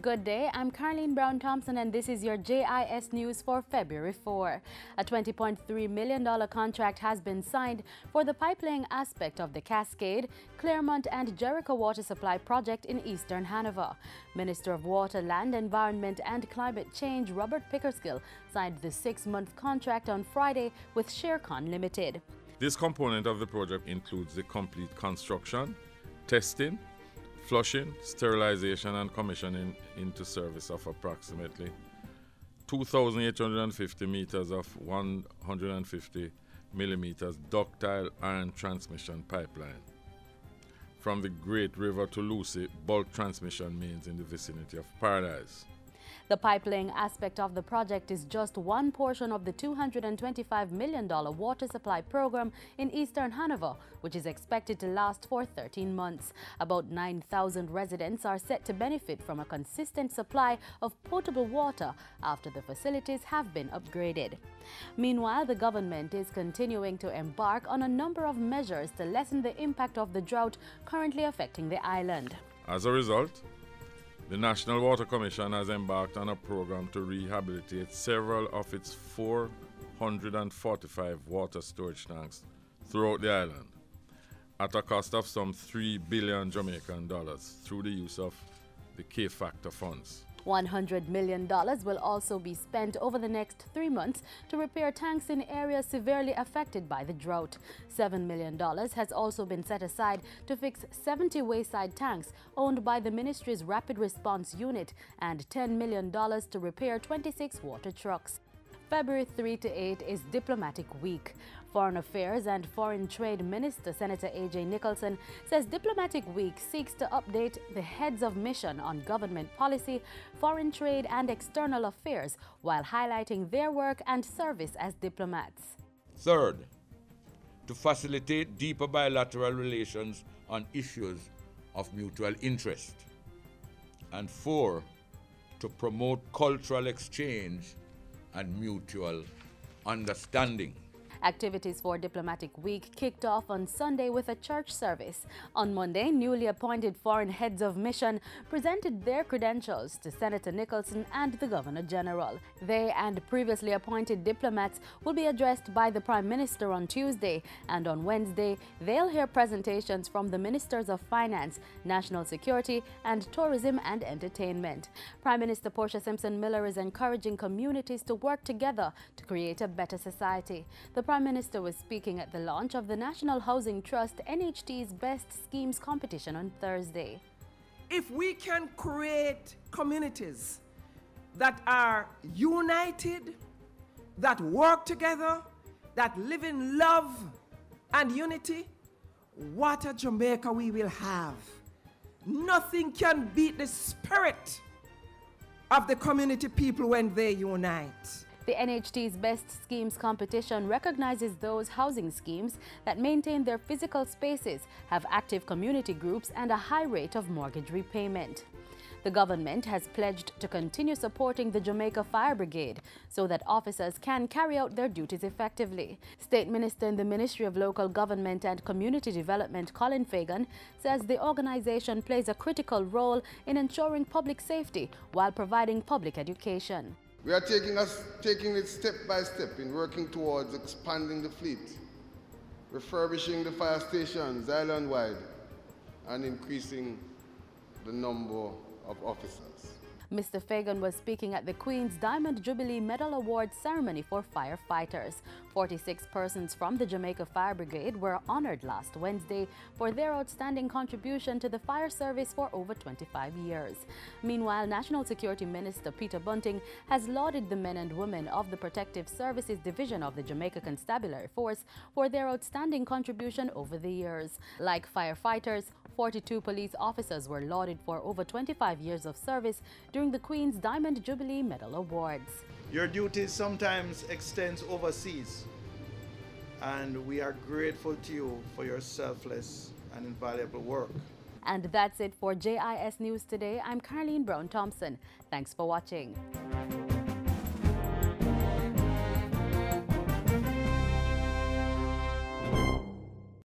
Good day, I'm Caroline Brown-Thompson and this is your JIS News for February 4. A $20.3 million contract has been signed for the pipelaying aspect of the Cascade, Claremont and Jericho water supply project in eastern Hanover. Minister of Water, Land, Environment and Climate Change Robert Pickersgill signed the 6-month contract on Friday with Sharecon Limited. This component of the project includes the complete construction, testing, flushing, sterilization and commissioning into service of approximately 2,850 meters of 150 millimeters ductile iron transmission pipeline from the Great River to Lucy bulk transmission mains in the vicinity of Paradise. The pipelaying aspect of the project is just one portion of the $225 million water supply program in eastern Hanover, which is expected to last for 13 months. About 9,000 residents are set to benefit from a consistent supply of potable water after the facilities have been upgraded. Meanwhile, the government is continuing to embark on a number of measures to lessen the impact of the drought currently affecting the island. As a result, the National Water Commission has embarked on a program to rehabilitate several of its 445 water storage tanks throughout the island at a cost of some 3 billion Jamaican dollars through the use of the K-Factor funds. $100 million will also be spent over the next 3 months to repair tanks in areas severely affected by the drought. $7 million has also been set aside to fix 70 wayside tanks owned by the ministry's Rapid Response Unit and $10 million to repair 26 water trucks. February 3 to 8 is Diplomatic Week. Foreign Affairs and Foreign Trade Minister Senator A.J. Nicholson says Diplomatic Week seeks to update the heads of mission on government policy, foreign trade and external affairs while highlighting their work and service as diplomats. Third, to facilitate deeper bilateral relations on issues of mutual interest. And 4, to promote cultural exchange and mutual understanding. Activities for Diplomatic Week kicked off on Sunday with a church service. On Monday, newly appointed foreign heads of mission presented their credentials to Senator Nicholson and the Governor General. They and previously appointed diplomats will be addressed by the Prime Minister on Tuesday, and on Wednesday, they'll hear presentations from the Ministers of Finance, National Security, and Tourism and Entertainment. Prime Minister Portia Simpson Miller is encouraging communities to work together to create a better society. The Prime Minister was speaking at the launch of the National Housing Trust NHT's Best Schemes competition on Thursday. If we can create communities that are united, that work together, that live in love and unity, what a Jamaica we will have. Nothing can beat the spirit of the community people when they unite. The NHT's Best Schemes competition recognizes those housing schemes that maintain their physical spaces, have active community groups, and a high rate of mortgage repayment. The government has pledged to continue supporting the Jamaica Fire Brigade so that officers can carry out their duties effectively. State Minister in the Ministry of Local Government and Community Development, Colin Fagan, says the organization plays a critical role in ensuring public safety while providing public education. We are taking it step by step in working towards expanding the fleet, refurbishing the fire stations island-wide, and increasing the number of officers. Mr. Fagan was speaking at the Queen's Diamond Jubilee Medal Awards ceremony for firefighters. 46 persons from the Jamaica Fire Brigade were honored last Wednesday for their outstanding contribution to the fire service for over 25 years. Meanwhile, National Security Minister Peter Bunting has lauded the men and women of the Protective Services Division of the Jamaica Constabulary Force for their outstanding contribution over the years. Like firefighters, 42 police officers were lauded for over 25 years of service during the Queen's Diamond Jubilee Medal Awards. Your duties sometimes extends overseas, and we are grateful to you for your selfless and invaluable work. And that's it for JIS News Today. I'm Caroline Brown-Thompson. Thanks for watching.